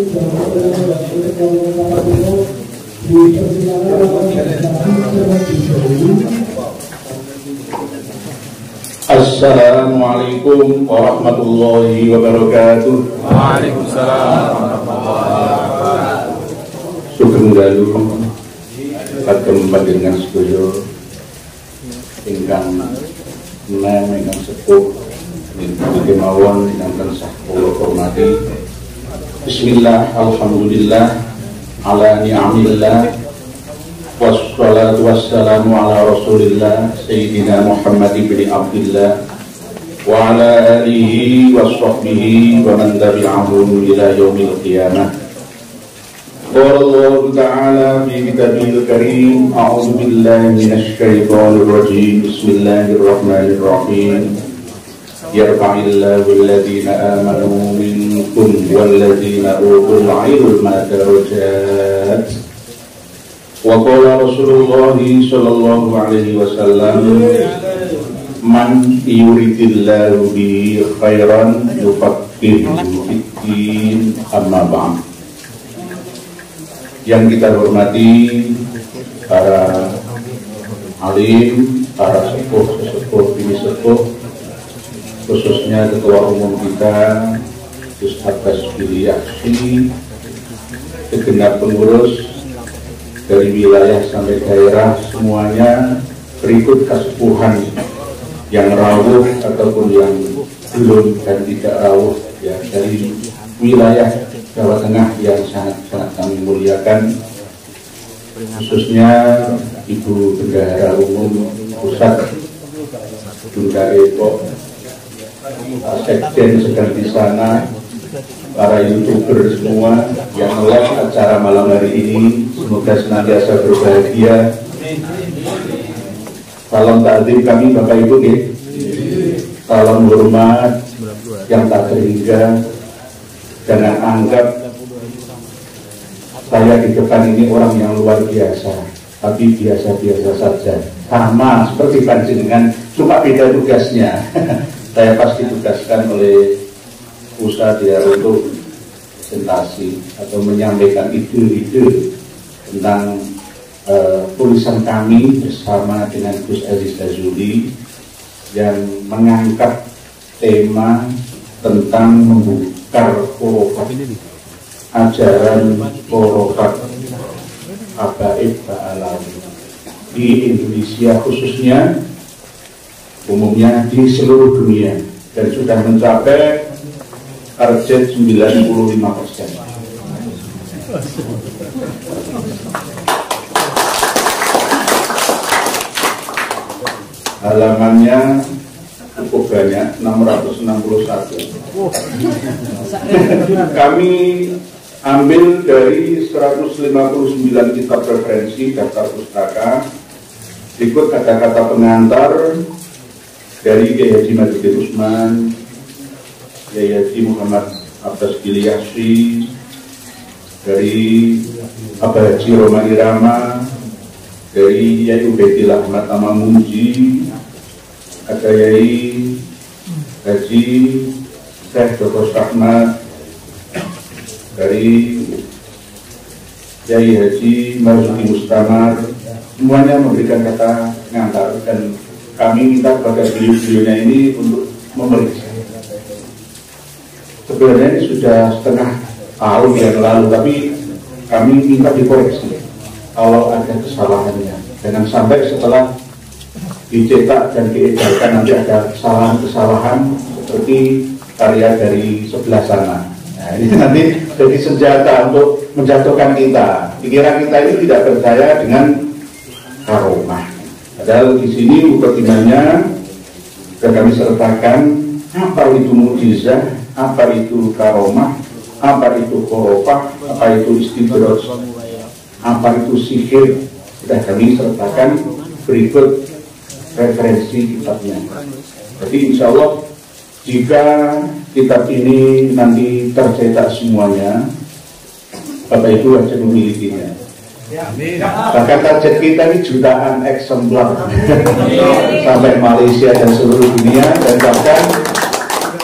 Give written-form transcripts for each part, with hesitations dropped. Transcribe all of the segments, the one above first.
Assalamualaikum warahmatullahi wabarakatuh. Waalaikumsalam warahmatullahi wabarakatuh. Sugeng dalu kagem panjenengan sedaya ingkang ingkang sepuh niki mawon ingkang tansah kula hormati. Bismillah, alhamdulillah ala ni'amillah wassalatu wassalamu ala rasulillah Sayyidina Muhammad ibn Abdillah wa ala alihi wa sahbihi wa man tabi'ahum ila yaumil qiyamah. Qala Allah Ta'ala fi kitabihil karim, a'udzu billahi minasy syaithanir rajim. Bismillahirrahmanirrahim. Yarfa'illahu alladhina amanu minkum walladhina utul 'ilma darajat. Wa qala Rasulullah sallallahu alaihi wasallam, man yuridillahu bihi khairan yufaqihuhu fid-din, amma ba'd. Yang kita hormati para alim, para sepuh ini sepuh, khususnya Ketua Umum kita Gus Abbas Biliaksi, segenap pengurus dari wilayah sampai daerah semuanya, berikut kesepuhan yang rawuh ataupun yang belum dan tidak rawuh ya, dari wilayah Jawa Tengah yang sangat kami muliakan, khususnya Ibu Bendahara Umum Pusat Bunda Eko, Sekjen sedang di sana, para YouTuber semua yang live acara malam hari ini, semoga senantiasa berbahagia. Salam takdim kami Bapak Ibu ya. Salam hormat yang tak terhingga. Jangan anggap saya di depan ini orang yang luar biasa, tapi biasa-biasa saja. Sama seperti panjenengan, cuma beda tugasnya. Saya pasti tugaskan oleh pusat ya untuk presentasi atau menyampaikan ide-ide tentang tulisan kami bersama dengan Gus Aziz Azuli yang mengangkat tema tentang membukar khurafat, ajaran khurafat habaib ba'alawi di Indonesia khususnya, umumnya di seluruh dunia, dan sudah mencapai target 95%. Halamannya cukup banyak, 661. Kami ambil dari 159 kitab referensi daftar pustaka. Berikut kata-kata pengantar dari Kiai Haji Majidin Usman, Kiai Haji Muhammad Abbas Biliaksi, dari Abah Haji Roma Irama, dari Yai Ubaidillah Ahmad Amamunji, ada Yai Haji Syekh Dr. Ahmad, dari Yai Haji Marzuki Mustamar, semuanya memberikan kata pengantar, dan kami minta kepada beliau-beliaunya ini untuk memeriksa. Sebenarnya ini sudah setengah tahun yang lalu, tapi kami minta dikoreksi kalau ada kesalahannya. Jangan sampai setelah dicetak dan diedarkan nanti ada kesalahan-kesalahan seperti karya dari sebelah sana. Nah, ini nanti jadi senjata untuk menjatuhkan kita. Pikiran kita ini tidak percaya dengan karomah. Padahal di sini mukadimahnya sudah kami sertakan apa itu mukjizat, apa itu karomah, apa itu khurafah, apa itu istidroj, apa itu sihir. Sudah kami sertakan, berikut referensi kitabnya. Jadi insya Allah jika kitab ini nanti tercetak semuanya, Bapak Ibu wajib memilikinya. Bahkan target kita ini jutaan eksemplar sampai Malaysia dan seluruh dunia, dan bahkan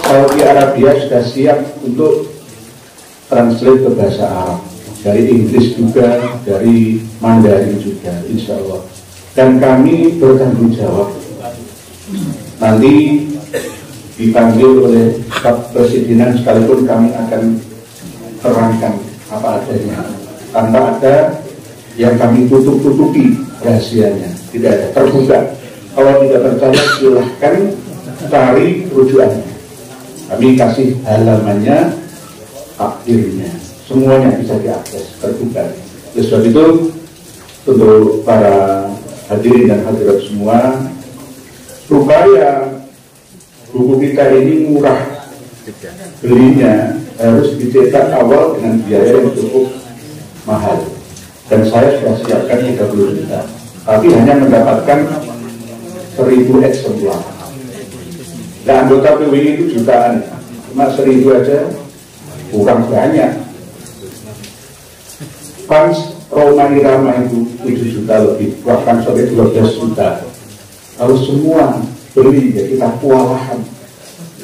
Saudi Arabia sudah siap untuk translate ke bahasa Arab, dari Inggris juga, dari Mandarin juga, insya Allah. Dan kami bertanggung jawab nanti dipanggil oleh Pak Presidenan, sekalipun kami akan terangkan apa adanya, tanpa ada yang kami tutup-tutupi rahasianya, tidak ada, terbuka. Kalau tidak percaya silahkan cari rujukannya, kami kasih halamannya, takdirnya, semuanya bisa diakses, terbuka. Oleh sebab itu, untuk para hadirin dan hadirat semua, supaya buku kita ini murah belinya, harus dicetak awal dengan biaya yang cukup mahal, dan saya sudah siapkan 30 juta, tapi hanya mendapatkan 1000 eksemplar. Nah, anggota PWI itu jutaan, cuma 1000 aja kurang banyak. Fans Roma Irama itu 7 juta lebih, bahkan sampai 12 juta. Kalau semua beli, ya kita kewalahan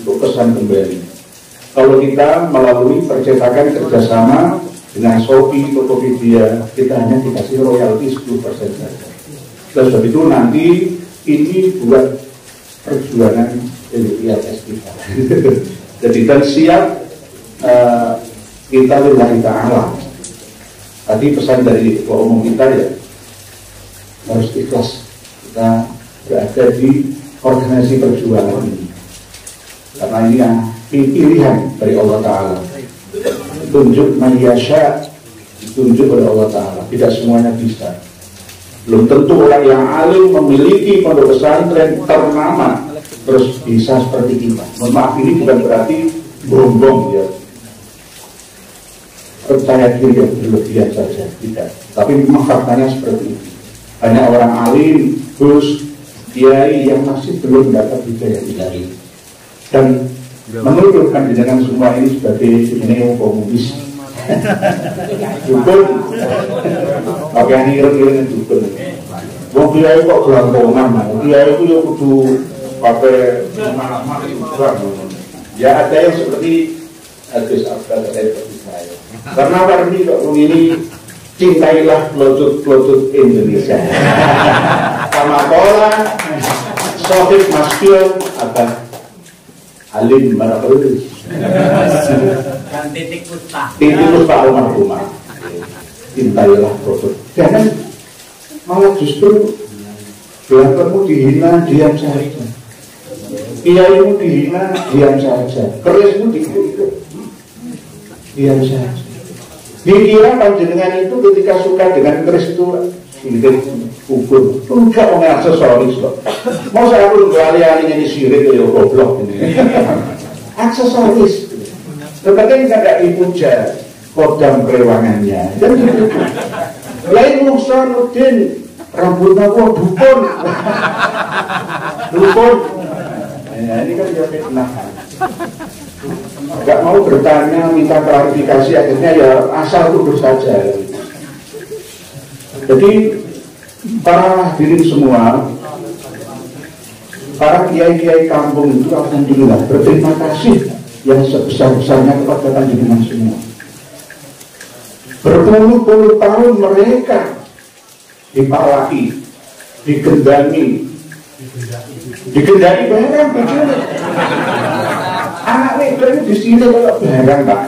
untuk pesan kembali. Kalau kita melalui percetakan kerjasama dengan Shopee, Tokopedia, kita hanya dikasih royalti 10% saja. Sebab itu nanti ini buat perjuangan ILS kita. Jadi dan siap kita lillahi ta'ala. Tadi pesan dari Ketua Umum kita ya, harus ikhlas kita berada di organisasi perjuangan ini, karena ini yang pilihan dari Allah Ta'ala. Tunjuk mayyasya, ditunjuk oleh Allah Ta'ala, tidak semuanya bisa. Belum tentu orang yang alim memiliki pondok pesantren ternama terus bisa seperti kita. Mohon maaf, ini bukan berarti bombong ya, percaya diri yang berlebihan saja, tidak. Tapi memang faktanya seperti itu. Banyak orang alim, Gus, kiai yang masih belum dapat hidayah ilahi, dan menuduhkan dengan semua ini sebagai neo-komunis. Dukun, pakai ngiring-ngiring dukun. Wong kiai kok gelantongan, kiai itu ya kudu pakai ya ada yang seperti Agus Abdal seperti saya. Karena warni kok ini, cintailah pelutut Indonesia. Sama pola Sohib Maskion apa Alim Marakulus dan titik Puspa almarhumah. Cintailah pelutut. Jangan malah justru belakangmu dihina, diam saja. Kiaimu dihina, diam saja. Kerismu dihina, diam saja. Dikira panjenengan itu ketika suka dengan keris itu sirik, ukur, enggak mau aksesoris kok. Mau saya pun beralih-alihnya di sirik ya goblok ini. Aksesoris. Tetapi tidak dipuja kodam kerewangannya. Dan gitu. Lain Musanuddin rambutnya kok dukun. Dukun. Nah, ini kan dia fitnah. Gak mau bertanya, minta klarifikasi, akhirnya ya asal tuduh saja. Jadi para hadirin semua, para kiai-kiai kampung itu alhamdulillah berterima kasih yang sebesar-besarnya kepada panjenengan semua. Berpuluh-puluh tahun mereka dipalaki, digendani barang begini. Anak itu di sini kalau barang Pak.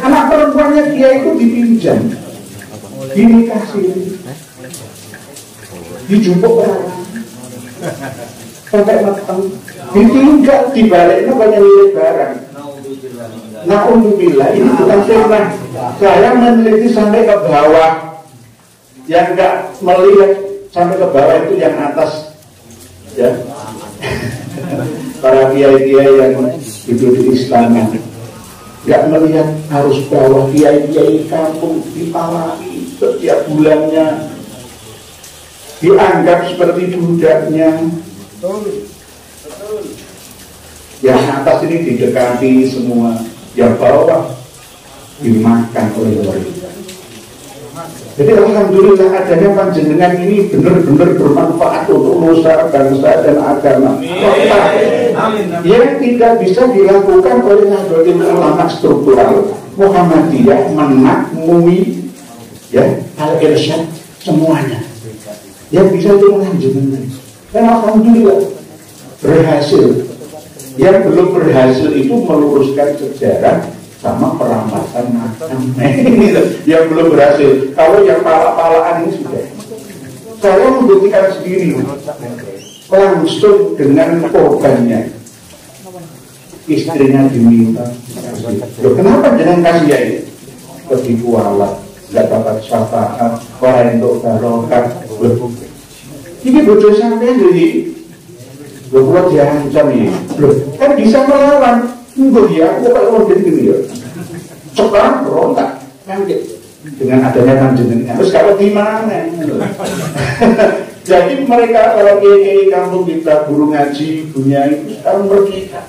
Anak perempuannya dia itu dipinjam, dinikasi, dijupuk orang, sampai matang, ditinggal, dibaliknya banyak milik barang. Nah, ini bukan fitnah. Saya meneliti sampai ke bawah, yang enggak melihat sampai ke bawah itu yang atas, ya. Para kiai-kiai yang hidup di istana nggak melihat harus bawah, kiai-kiai kampung dipalaki setiap bulannya, dianggap seperti budaknya. Yang atas ini didekati semua, yang bawah dimakan oleh mereka. Jadi alhamdulillah adanya panjenengan ini benar-benar bermanfaat untuk nusa, bangsa dan agama. Yang tidak bisa dilakukan oleh Nahdlatul Ulama struktural Muhammadiyah, Menak, MUI, ya, Al-Irsyad, semuanya. Yang bisa itu panjenengan. Dan alhamdulillah berhasil. Yang belum berhasil itu meluruskan sejarah sama peramatan makam. Yang belum berhasil. Kalau yang pala-palaan ini sudah. Saya membuktikan sendiri langsung dengan korbannya. Istrinya diminta. Loh, kenapa jangan kasih ya ini? Pergi kualat, nggak dapat syafaat, orang untuk barokah. Ini bodoh sampai jadi. Loh, kalau dia ancam ini, loh, kan bisa melawan. Enggak ya, aku kalau mau gini ya. Sekarang berontak, kan dengan adanya panjenengan. Terus kalau gimana? Jadi mereka kalau kiai kampung kita guru ngaji punya itu sekarang merdeka.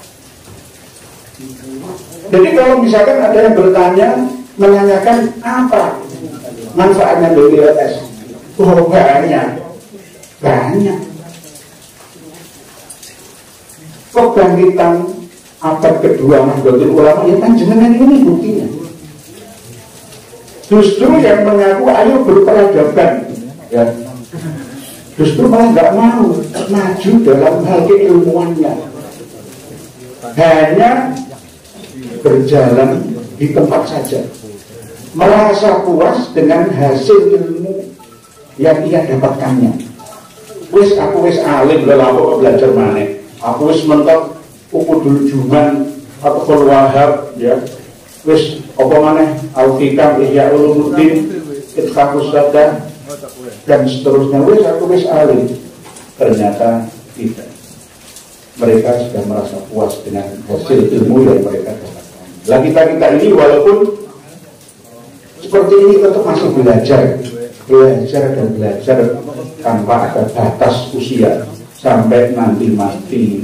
Jadi kalau misalkan ada yang bertanya, menanyakan apa manfaatnya BPLS, oh banyak. Kebangkitan abad kedua Nahdlatul Ulama ya panjenengan ini buktinya. Justru yang mengaku ayo berperadaban, ya, justru malah nggak mau maju dalam hal keilmuannya, hanya berjalan di tempat saja, merasa puas dengan hasil ilmu yang ia dapatkannya. Aku wis alim lah, aku belajar mana? Aku wis mentok ukur dulu Juman atau Wahab, ya, wis apa mana Al-Hikam, Ihya Ulumuddin, Itqaqus Sadah dan seterusnya. Wis aku wis alim. Ternyata tidak. Mereka sudah merasa puas dengan hasil ilmu yang mereka dapatkan. Lah kita ini walaupun seperti ini tetap masih belajar dan belajar tanpa ada batas usia sampai nanti mati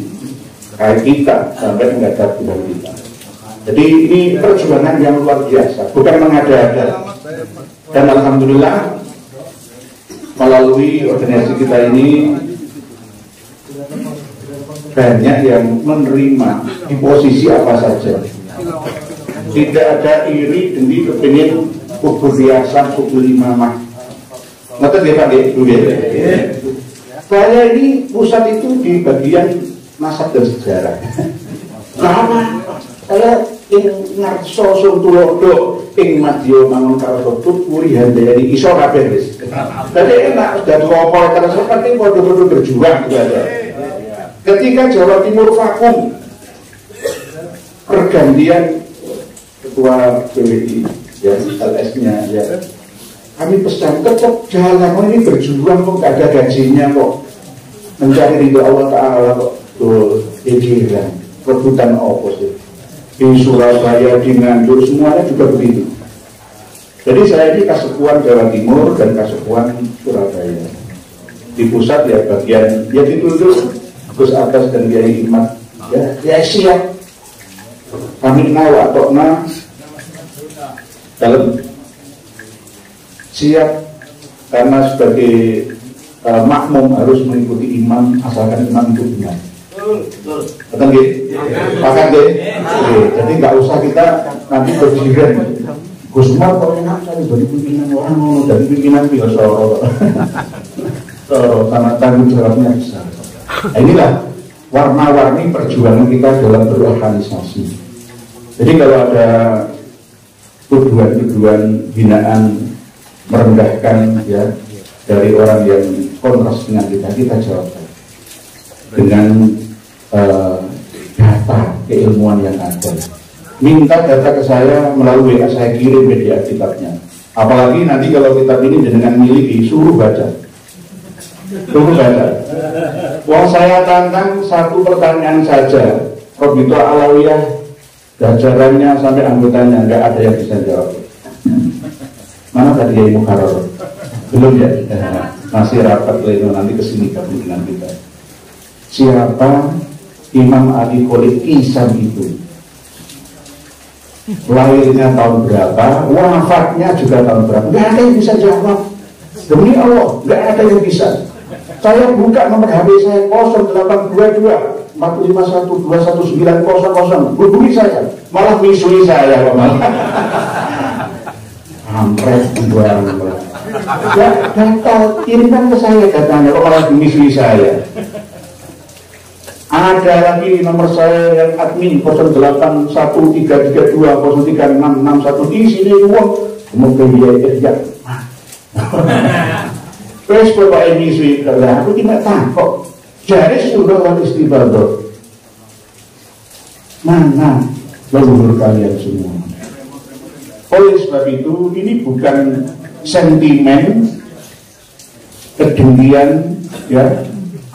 kayak kita sampai menghadap Tuhan kita. Jadi ini perjuangan yang luar biasa, bukan mengada-ada. Dan alhamdulillah melalui organisasi kita ini banyak yang menerima di posisi apa saja. Tidak ada iri, dengki, kepingin kubur riasan, kubur imamah. Ngerti ya Pak? Saya ini pusat itu di bagian nasab dan sejarah. Karena saya ngarso suntulodo ing madya mangun karo puri handayani iso kabeh wis. Dadi enak sudah diopo terus penting padha-padha berjuang gitu aja. Ketika Jawa Timur vakum pergantian ketua PWI ya LS-nya ya. Kami pesan tetap jalan ini berjuang kok gak ada gajinya kok. Mencari ridho Allah Ta'ala kok. Tuh, pikiran, rebutan opposite di Surabaya, di Nganjuk, semuanya juga begitu. Jadi saya ini Kasepuan Jawa Timur dan Kasepuan Surabaya. Di pusat ya bagian, ya dituntut Gus Abbas dan Kiai Imat, ya siap. Kami mau atau dalam siap karena sebagai makmum harus mengikuti imam asalkan imam itu benar. Betul gitu? Bahkan deh, jadi nggak usah kita nanti berjiran. Gus Umar kok enak saya dari pimpinan orang, dari pimpinan biasa karena tanggung jawabnya besar. Nah, inilah warna-warni perjuangan kita dalam berorganisasi. Jadi kalau ada tuduhan-tuduhan hinaan merendahkan ya dari orang yang kontras dengan kita jawab dengan data keilmuan yang ada. Minta data ke saya melalui WA, saya kirim media kitabnya. Apalagi nanti kalau kitab ini dengan miliki, suruh baca. Wong saya tantang satu pertanyaan saja, Robito Alawiyah, jajarannya sampai anggotanya nggak ada yang bisa jawab. Mana tadi Kiai Mukarrar? Belum ya? Masih rapat pleno nanti kesini dengan kita. Siapa Imam Ali Khalid Isam itu? lahirnya tahun berapa, wafatnya juga tahun berapa. Nggak ada yang bisa jawab. Demi Allah, nggak ada yang bisa. Saya buka nomor HP saya 0822 451 21900. Hubungi saya, malah misui saya kok malah. Ampret buang. Ya, data kirimkan ke saya datanya, kok malah misui saya. Ada lagi nomor saya yang admin 081332036661 di sini uang mungkin dia terus bapak ini sudah aku tidak takut dari sudah wal istibadah mana leluhur kalian semua. Oleh sebab itu ini bukan sentimen kedengkian ya,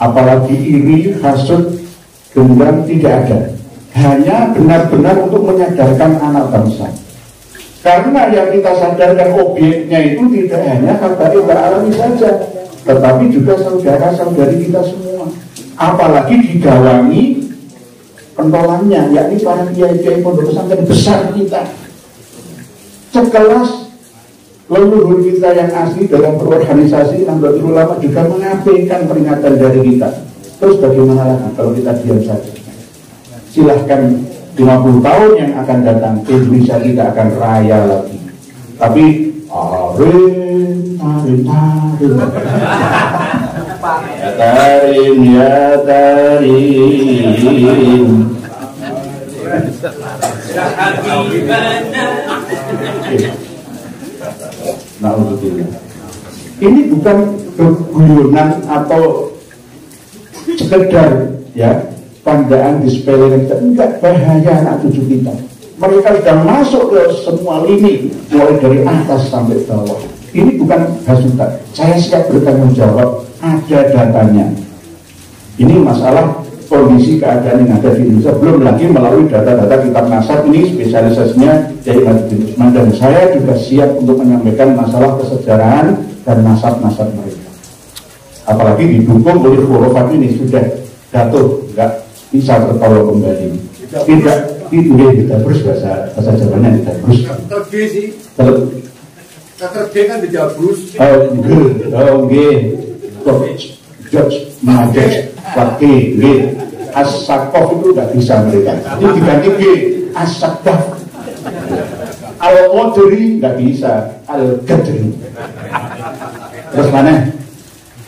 apalagi iri, hasud, dendam, tidak ada. Hanya benar-benar untuk menyadarkan anak bangsa. Karena yang kita sadarkan objeknya itu tidak hanya kata Mbak Alami saja, tetapi juga saudara-saudari kita semua. Apalagi digawangi pentolannya, yakni para kiai-kiai pondok pesantren besar kita. Sekelas leluhur kita yang asli dalam berorganisasi Nahdlatul Ulama juga mengabaikan peringatan dari kita. Terus bagaimana lagi kalau kita diam saja? Silahkan 50 tahun yang akan datang Indonesia tidak akan raya lagi. Tapi tarim ya tarim ya tarim. Na'udzubillah. Ini bukan keguyonan atau sekedar ya tandaan disepelekan, enggak, bahaya anak cucu kita. Mereka sudah masuk ke semua lini, mulai dari atas sampai bawah. Ini bukan hasutan, saya siap bertanggung jawab, ada datanya. Ini masalah kondisi keadaan yang ada di Indonesia, belum lagi melalui data-data kitab nasab. Ini spesialisasinya Kiai Madudin Usman, dan saya juga siap untuk menyampaikan masalah kesejarahan dan nasab-nasab mereka. Apalagi didukung oleh khurafat ini sudah jatuh, enggak bisa tertolong kembali. Tidak itu kita terus bahasa Jawanya tidak terus. Terge sih. Terge kan dijabrus. Nggih. Judge Majes Waki Nggih. As-Sakof itu tidak bisa mereka. Ini diganti G. As-Sakaf. Al-Qadri tidak bisa. Al-Qadri. Terus mana?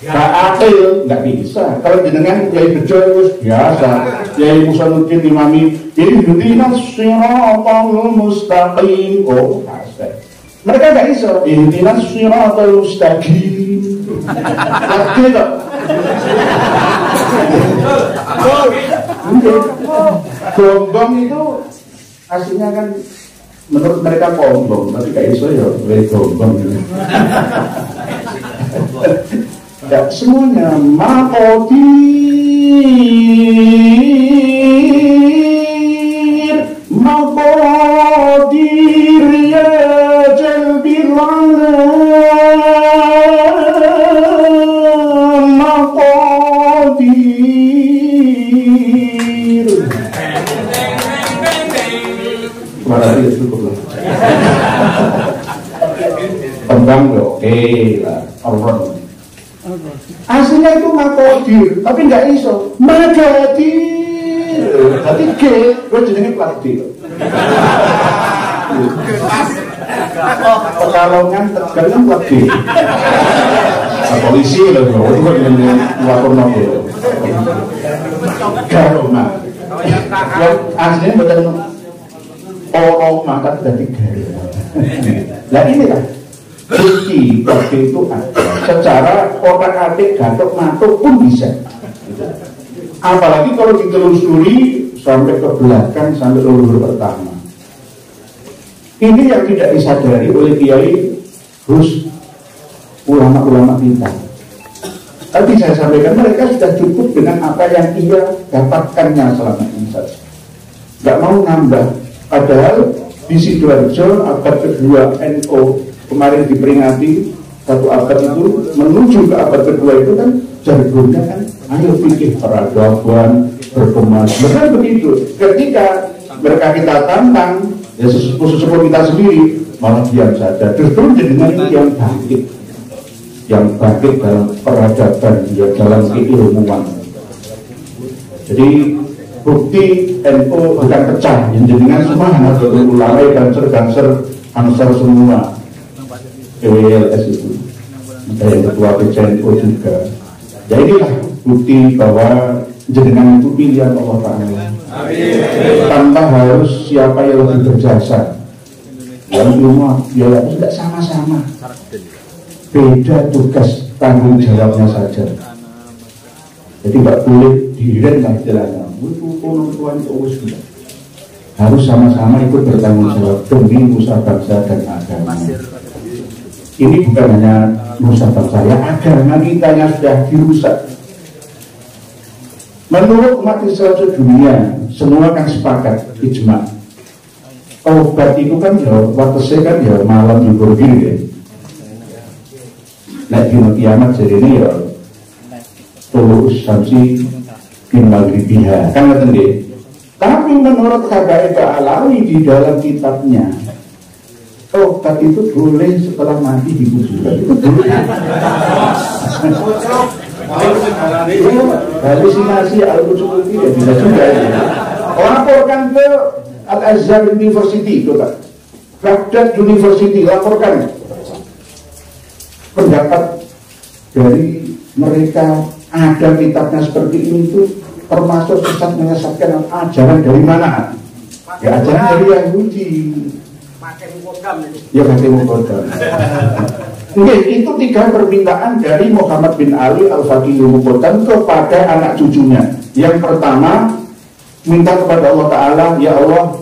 Akil nggak bisa. Kalau jenengan Kiai Bejo itu biasa, Kiai Musanuddin Imami ihdinas siratal mustaqim. Oh, asal. Mereka nggak bisa. Ihdinas siratal mustaqim. Ngerti tak? Gombong itu aslinya kan menurut mereka gombong, tapi nggak bisa ya, gombong. Ya, semuanya maqadir ya jalbil alam maqadir. Berarti cukup lah. Tembang oke lah, orang. Aslinya itu makodir, tapi nggak iso. Magadir, berarti G, gue jenenge Pladir. Pekalongan Tegal kan Pladir. Polisi loh, itu kan yang lapor nopo. Garoma. Aslinya betul Oroma kan dari Garoma. Nah ini lah. Bukti waktu itu ada. Secara otak-atik gatuk-matuk pun bisa. Apalagi kalau ditelusuri sampai ke belakang, sampai leluhur pertama. Ini yang tidak disadari oleh Kiai Gus, ulama-ulama kita. Tadi saya sampaikan mereka sudah cukup dengan apa yang ia dapatkannya selama ini saja. Gak mau nambah. Padahal di Sidoarjo abad kedua NU kemarin diperingati satu abad itu, menuju ke abad kedua itu kan jargonnya kan ayo pikir peradaban berkemajuan, benar begitu. Ketika mereka kita tantang, ya sesepuh kita sendiri malah diam saja. Justru jenengan itu yang bangkit dalam peradaban, ya dalam keilmuan. Jadi bukti NU bukan pecah, yang jenengan semua Nahdlatul Ulama dan Banser Ansar semua WLS itu, ada yang ketua PCNU juga. Ya inilah bukti bahwa jenengan itu pilihan Allah Ta'ala. Tanpa harus siapa yang lebih berjasa. Yang ilmu ya tidak sama-sama, beda tugas tanggung jawabnya saja. Jadi nggak boleh diriren lah istilahnya. Harus sama-sama ikut bertanggung jawab demi nusa bangsa dan agama. Ini bukan hanya nusa bangsa, ya agama kita yang sudah dirusak. Menurut umat Islam sedunia, semua kan sepakat ijma. Obat itu kan ya, watesnya kan ya malam libur gini ya. Nah di kiamat jadi ini ya tulus samsi bin maghribiha kan ngerti deh. Tapi menurut KBI Alawi di dalam kitabnya, obat itu boleh setelah mati di kuburan. Itu boleh. Halusinasi al-Qudsuk ya bisa juga ya. Laporkan ke Al-Azhar University, coba Baghdad University, laporkan pendapat dari mereka. Ada kitabnya seperti ini itu termasuk sesat menyesatkan. Ajaran dari mana? Ya ajaran dari Yahudi. Ya pakai mukodam. Oke, itu 3 permintaan dari Muhammad bin Ali Al-Faqih Mukodam kepada anak cucunya. Yang pertama, minta kepada Allah Ta'ala, ya Allah,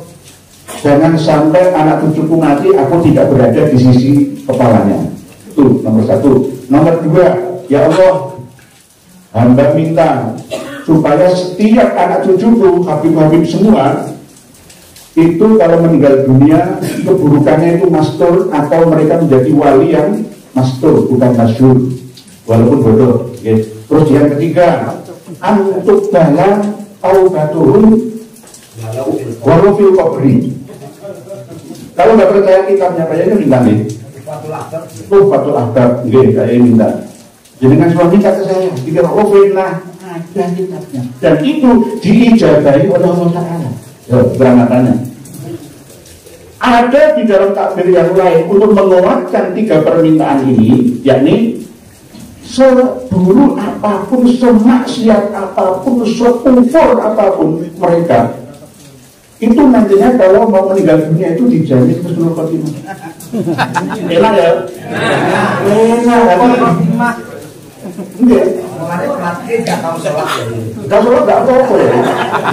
jangan sampai anak cucuku mati, aku tidak berada di sisi kepalanya. Itu nomor 1. Nomor 2, ya Allah, hamba minta supaya setiap anak cucuku, Habib-Habib semua, itu kalau meninggal dunia, keburukannya itu mastur, atau mereka menjadi wali yang mastur, bukan masyhur, walaupun bodoh. Terus yang ketiga, antuk dalam taubatuhum walau fil qabri. Kalau nggak percaya kitabnya kayaknya minta nih. Fatul Akbar, kayak minta. Jadi kan suami kata saya, dikira nah ada kitabnya. Dan itu diijabahi oleh Allah Ta'ala. Berangkatannya. Ada di dalam takbir yang lain untuk menguatkan 3 permintaan ini, yakni seburuk apapun, semaksiat apapun, sekufur apapun mereka, itu nantinya kalau mau meninggal dunia itu dijamin husnul khotimah. Enak ya? Enak. Enggak. Kalau nggak apa-apa ya.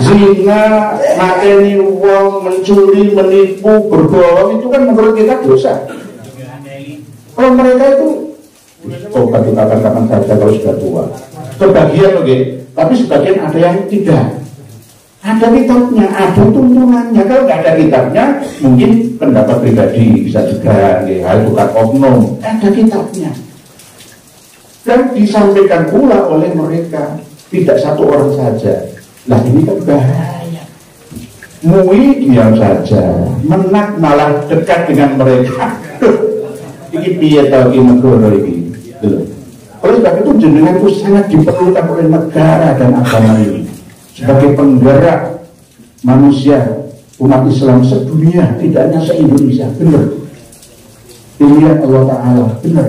Zina, mateni uang, mencuri, menipu, berbohong itu kan menurut kita dosa. Kalau mereka itu obat itu kapan-kapan saja kalau sudah tua. Sebagian oke, tapi sebagian ada yang tidak. Ada kitabnya, ada tuntunannya. Kalau nggak ada kitabnya, mungkin pendapat pribadi bisa juga. Hal bukan oknum. Ada kitabnya. Dan disampaikan pula oleh mereka, tidak satu orang saja. Nah ini kan bahaya. Mui diam saja, menak malah dekat dengan mereka. Ini piye tau ini negara ini. Oleh sebab itu jenengan itu sangat diperlukan oleh negara dan agama ini sebagai penggerak manusia umat Islam sedunia, tidak hanya se-Indonesia. Benar. Pilihan Allah Ta'ala, benar.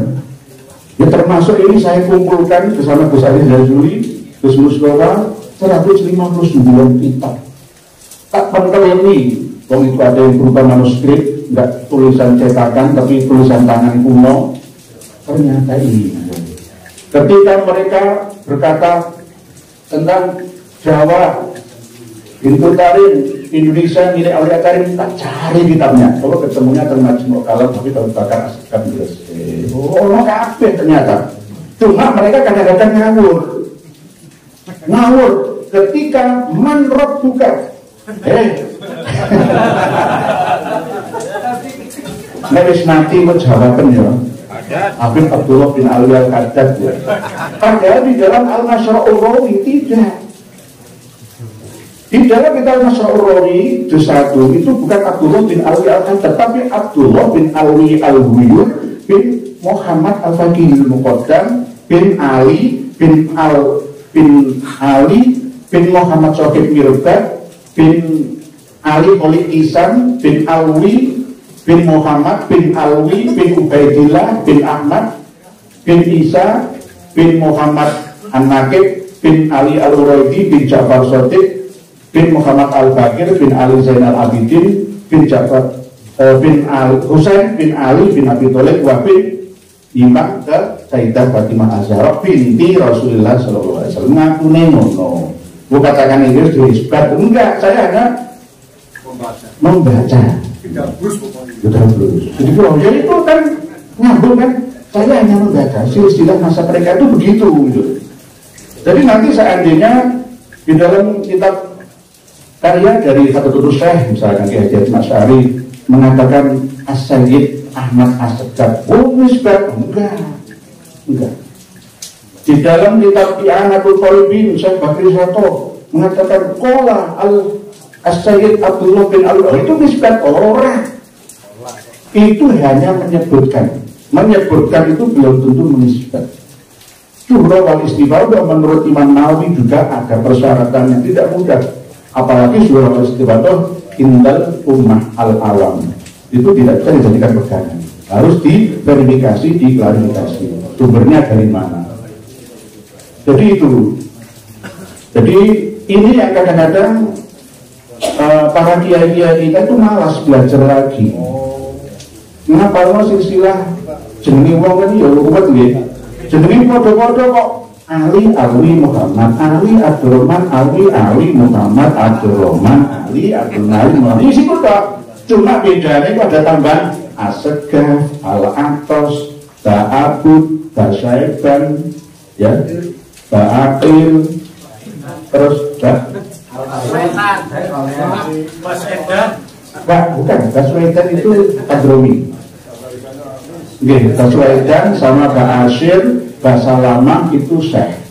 Ya termasuk ini saya kumpulkan bersama Gus Ali Jazuli, Gus Mustafa 159 kitab. Tak pentel ini, kalau itu ada yang berupa manuskrip, enggak tulisan cetakan tapi tulisan tangan kuno. Ternyata ini. Ketika mereka berkata tentang Jawa, Hindu Tarim, Indonesia milik Aulia Karim, tak cari kitabnya. Kalau ketemunya termajmuk kalam, tapi kalau bakar askan terus. Oh, kabeh ternyata. Cuma mereka kadang-kadang ngawur ketika manrot buka. Wis mati kok jawaban ya. Habib Abdullah bin Ali Al-Haddad ya. Padahal di dalam Al-Masyra'ul Rawi tidak. Di dalam kitab Masra'ur Rawi juz 1 itu bukan Abdullah bin Alwi Al-Haddad, tapi Abdullah bin Alwi Al-Huyur bin Muhammad Al-Faqih Al-Muqaddam bin Ali bin Ali bin Muhammad Sohib Mirdad bin Ali Khalid Isan bin Alwi bin Muhammad bin Alwi bin Ubaidillah bin Ahmad bin Isa bin Muhammad An-Nakib bin Ali Al-Uraidi bin Ja'far Shadiq bin Muhammad Al-Bakir bin Ali Zainal Abidin bin Ja'far bin Husain bin Ali bin Abi Thalib wa bin Imam ke Sayyidah Fatimah Az-Zahra binti Rasulullah sallallahu alaihi wasallam. Ngakune ngono. Bu katakan Inggris diisbat, enggak, saya hanya membaca. Tidak brus pokoknya. Sudah brus. Jadi kalau ya itu kan nyambung kan. Saya hanya membaca. Silsilah masa mereka itu begitu gitu. Jadi nanti seandainya di dalam kitab karya dari Hadratus Syekh misalkan Ki Haji Ahmad Syari mengatakan As-Sayyid Ahmad As-Saddaq, nisbat enggak. Di dalam kitab I'anatul Talibin Syekh Bakri Sato mengatakan qala As-Sayyid Abdullah bin Al-Ur, itu nisbat orang. Itu hanya menyebutkan itu belum tentu menisbat. Syuhrah wal istifadah menurut Imam Nawawi juga ada persyaratan yang tidak mudah. Apalagi syuhrah wal istifadah indal ummah al-awam, itu tidak bisa dijadikan pegangan, harus diverifikasi, diklarifikasi sumbernya dari mana. Jadi itu, jadi ini yang kadang-kadang para kiai-kiai kita itu malas belajar lagi. Kenapa mau silsilah jenenge wong kan ya umat nggih. Jenenge padha-padha kok Ali Alwi Muhammad Ali Abdurrahman Ali Muhammad Abdurrahman Ali Abdurrahman. Ini sih kok cuma bedanya itu ada tambahan Asegaf, Al-Atos, Ta'abud, Tasaiban, ya, Ta'akil, terus bukan, Baswedan itu Hadromi. Baswedan sama Ba'asyir, Basalamah itu Syekh,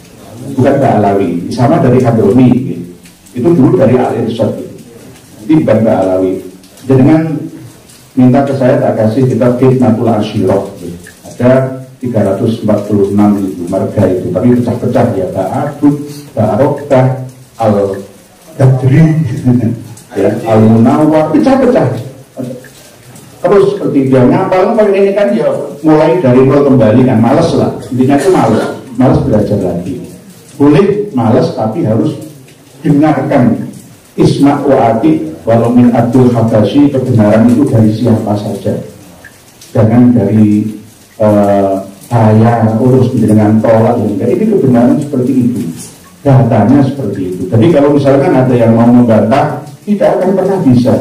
bukan Ba'alawi, sama dari Hadromi. Itu dulu dari Al-Irsyad, itu bukan Ba'alawi. Dengan minta ke saya tak kasih kitab Fitnatul Asyirah, ada 346.000 marga itu, tapi pecah-pecah ya, Ba'abud, Ba'arokah, Al-Badri, ya, Al-Munawwar, pecah-pecah. Terus seperti dia ngapal ini kan ya mulai dari nol kembali kan, males lah, intinya itu males belajar lagi. Boleh males tapi harus dengarkan isma' wa ati walau min Abdul Habasyi, kebenaran itu dari siapa saja, jangan dari saya urus dengan tolak. Ini kebenaran seperti itu, datanya seperti itu. Jadi kalau misalkan ada yang mau membantah, tidak akan pernah bisa.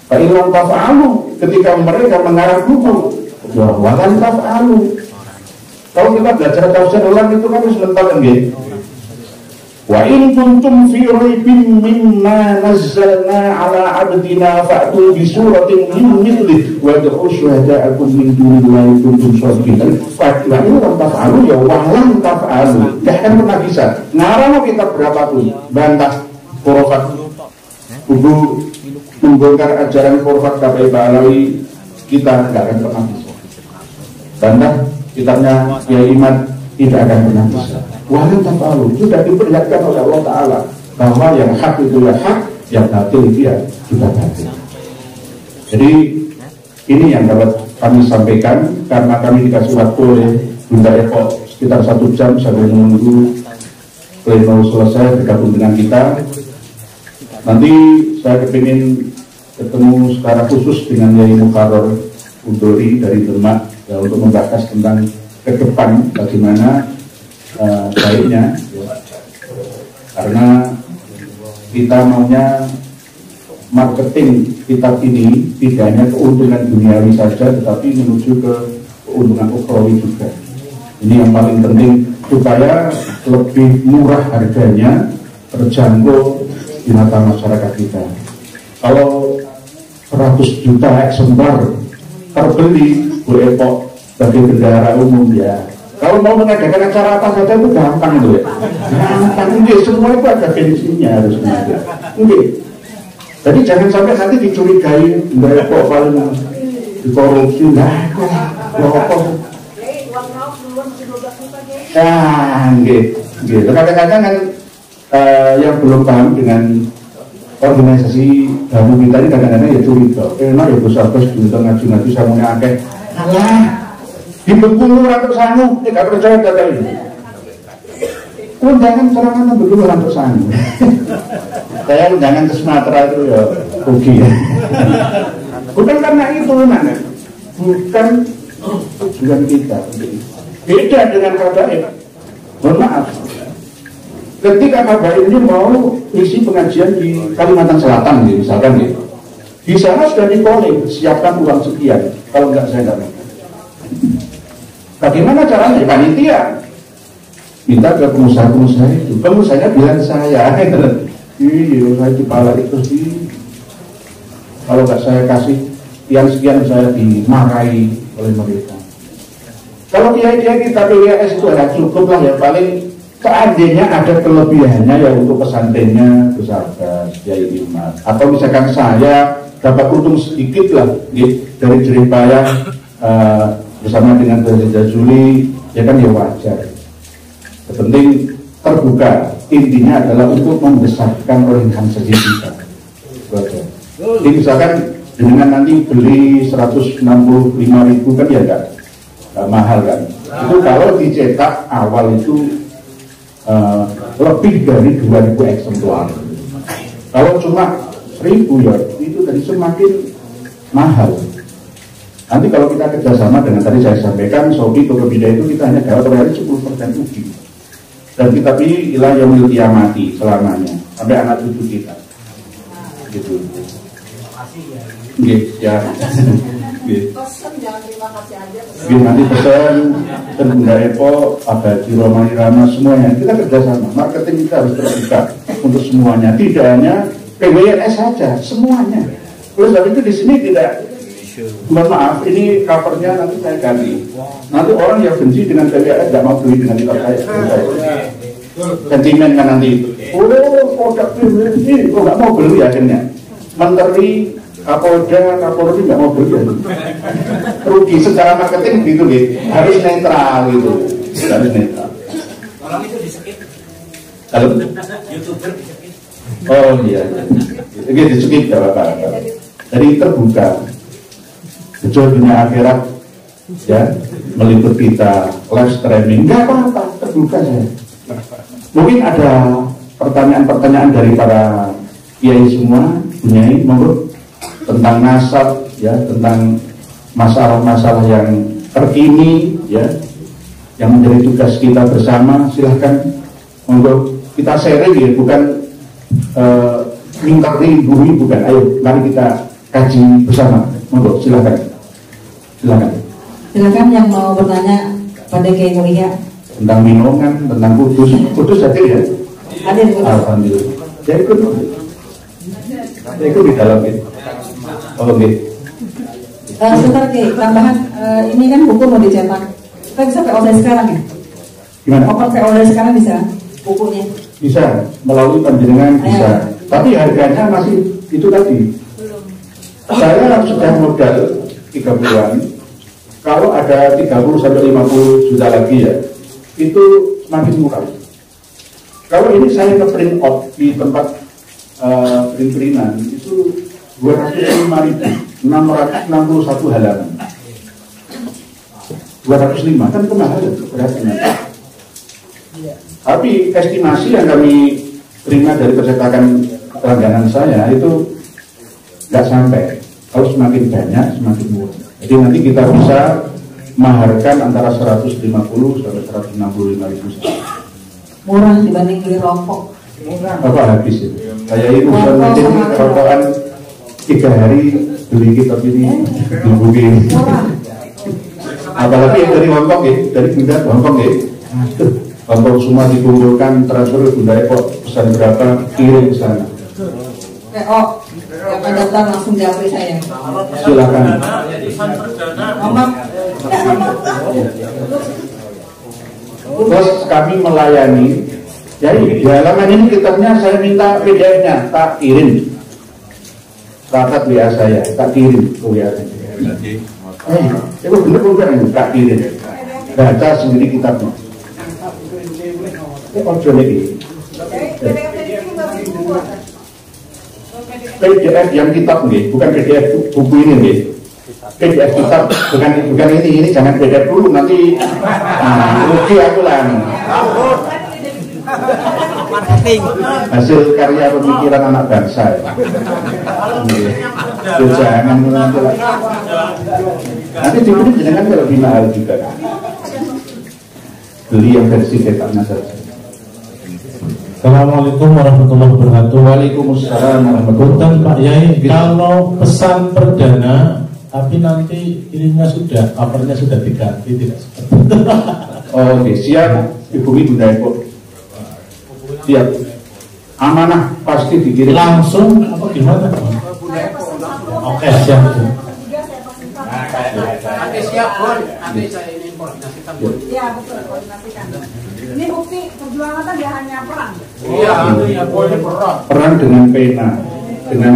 Pak Ilham taf'alu, ketika mereka mengarang buku, walan taf'alu. Kalau kita belajar tafsir ulang itu kan sebentar kan gitu. Wa in kuntum fi raibin mimma nazzalna ala abdina fa'tu bi suratin min mithlihi wa ad'u syuhada'akum min dunillahi kuntum shadiqin. Fa illam taf'alu ya walan taf'alu. Tidak akan pernah bisa. Ngarang kita berapapun bantah khurafat kudu membongkar ajaran khurafat KPI Ba'alawi, kita tidak akan pernah bisa. Bantah kitabnya Kiai Imad tidak akan pernah bisa. Walau tafalu sudah diperlihatkan oleh Allah Ta'ala bahwa yang hak itu ya hak, yang batil itu ya sudah batil. Jadi ini yang dapat kami sampaikan, karena kami dikasih waktu oleh Bunda Eko sekitar 1 jam sambil menunggu pleno selesai bergabung dengan kita. Nanti saya kepingin ketemu secara khusus dengan Yai Mukarrar Undori dari Demak ya, untuk membahas tentang ke depan bagaimana baiknya ya. Karena kita maunya marketing kitab ini tidak hanya keuntungan duniawi saja, tetapi menuju ke keuntungan ukhrawi juga. Ini yang paling penting supaya lebih murah harganya, terjangkau di mata masyarakat kita. Kalau 100 juta eksemplar terbeli Bu Epok sebagai bendahara umum ya, Kalau mau mengadakan acara apa saja itu gampang itu ya. Gampang, semua itu ada bensinnya harusnya. Jadi jangan sampai nanti dicurigai, enggak kok paling dikorupsi, enggak kok. Kadang-kadang kan yang belum paham dengan organisasi baru kita ini kadang-kadang ya curiga. Enak ya bos-bos diundang ngaji-ngaji samunya akeh. Alah, di Bengkulu Rantuk Sangu, gak percaya data ini. Undangan serangan Bengkulu Rantuk Sangu. Saya undangan ke Sumatera itu ya rugi ya. Bukan karena itu mana, bukan tujuan kita. Beda dengan KBM. Mohon maaf. Ketika KBM ini mau isi pengajian di Kalimantan Selatan, misalkan gitu. Di sana sudah dipolling, siapkan uang sekian. Kalau enggak saya enggak. Bagaimana caranya? Panitia minta ke pengusaha-pengusaha itu. Pengusahanya bilang saya saya kepala itu sih. Kalau nggak saya kasih yang sekian saya dimarahi oleh mereka. Kalau kiai-kiai kita PWS itu ada cukup lah ya, paling seandainya ada kelebihannya ya untuk pesantrennya besarkan Kiai Imam. Atau misalkan saya dapat untung sedikit lah dari jeripaya bersama dengan Presiden Juli, ya kan ya wajar. Penting terbuka, intinya adalah untuk membesarkan organisasi kita. Wajar. Jadi misalkan dengan nanti beli 165.000 kan ya enggak mahal kan. Itu kalau dicetak awal itu lebih dari 2.000 eksemplar. Kalau cuma 1.000 ya itu tadi semakin mahal. Nanti kalau kita kerjasama dengan tadi saya sampaikan Sobi Tokopedia itu kita hanya dapat dari 10% uji. Dan kita pilih ilah yang milik mati selamanya sampai anak cucu kita. Gitu. Ya. Pesan jangan terima kasih aja. Nanti pesan dan Bunda Epo, ada Ciroma Irama semuanya kita kerjasama. Marketing kita harus terbuka untuk semuanya, tidak hanya PWNS saja, semuanya. Terus tapi itu di sini tidak. Mohon maaf, ini covernya nanti saya ganti. Nanti orang yang benci dengan PWNS tidak mau beli dengan kitab saya. Sentimen kan nanti itu. Produk PWNS ini kok nggak mau beli akhirnya. Menteri Kapolda, Kapolri nggak mau beli. Rugi secara marketing gitu gitu. Harus netral gitu. Harus netral. Orang itu di skip. Kalau YouTuber di skip. Oh iya. Ini di skip ya Bapak. Jadi terbuka. Kecuali dunia akhirat ya meliput kita live streaming nggak apa-apa, terbuka saya. Mungkin ada pertanyaan-pertanyaan dari para kiai semua, punyai monggo tentang nasab ya, tentang masalah-masalah yang terkini ya, yang menjadi tugas kita bersama. Silahkan monggo kita sharing ya, bukan mingkari gurui, bukan. Ayo mari kita kaji bersama, monggo silahkan. Silakan yang mau bertanya pada Kiai Mulia tentang minongan, tentang kudus hadir ya? Hadir. Alhamdulillah. Saya ikut di dalam itu. Oh gitu. Sebentar Kiai, tambahan ini kan buku mau dicetak. Kita bisa POD sekarang ya? Gimana? Open POD sekarang bisa bukunya? Bisa, melalui panjenengan bisa. Tapi harganya masih itu tadi. Saya sudah modal 30-an. Kalau ada 30 sampai 50 juta lagi ya, itu semakin murah. Kalau ini saya nge-print out di tempat print-printan itu 205.661 halaman. 205 kan kemahalan beratnya. Tapi estimasi yang kami terima dari percetakan langganan saya itu nggak sampai. Kalau semakin banyak semakin murah. Jadi nanti kita bisa maharkan antara 150 sampai 165 ribu. Murah dibanding beli rokok. Apa habis itu? Saya ini usaha kerokokan 3 hari beli kitab ini dibuki. Apalagi yang dari Hongkong ya, dari Bunda Hongkong ya. Hongkong semua dikumpulkan transfer Bunda Eko pesan berapa kirim ke sana. Yang datang langsung japri saya. Silakan. kami melayani. Jadi di halaman ini kitabnya saya minta PDF-nya, tak kirim. Rapat WA saya, tak kirim ke WA. Itu bener bukan tak kirim. Baca sendiri kitabnya. Ojo lagi. PDF yang kitab nih, bukan PDF buku ini nih. PDF kitab bukan ini jangan PDF dulu nanti rugi aku lah. Hasil karya pemikiran anak bangsa. Jangan nanti dibeli jangan lebih mahal juga. Beli yang versi cetaknya saja. Assalamualaikum warahmatullahi wabarakatuh. Waalaikumsalam warahmatullahi wabarakatuh. Pak Yai, kalau pesan perdana tapi nanti ininya sudah, papernya sudah diganti, tidak seperti itu. Oke, siap Ibu Bunda Eko. Siap. Amanah pasti dikirim. Langsung apa gimana? Oke, siap. Nanti siap, Bon. Nanti saya ini koordinasikan. Ya betul, koordinasikan. Ini bukti perjuangan kan dia hanya perang. Iya, itu ya boleh perang. Perang dengan pena, dengan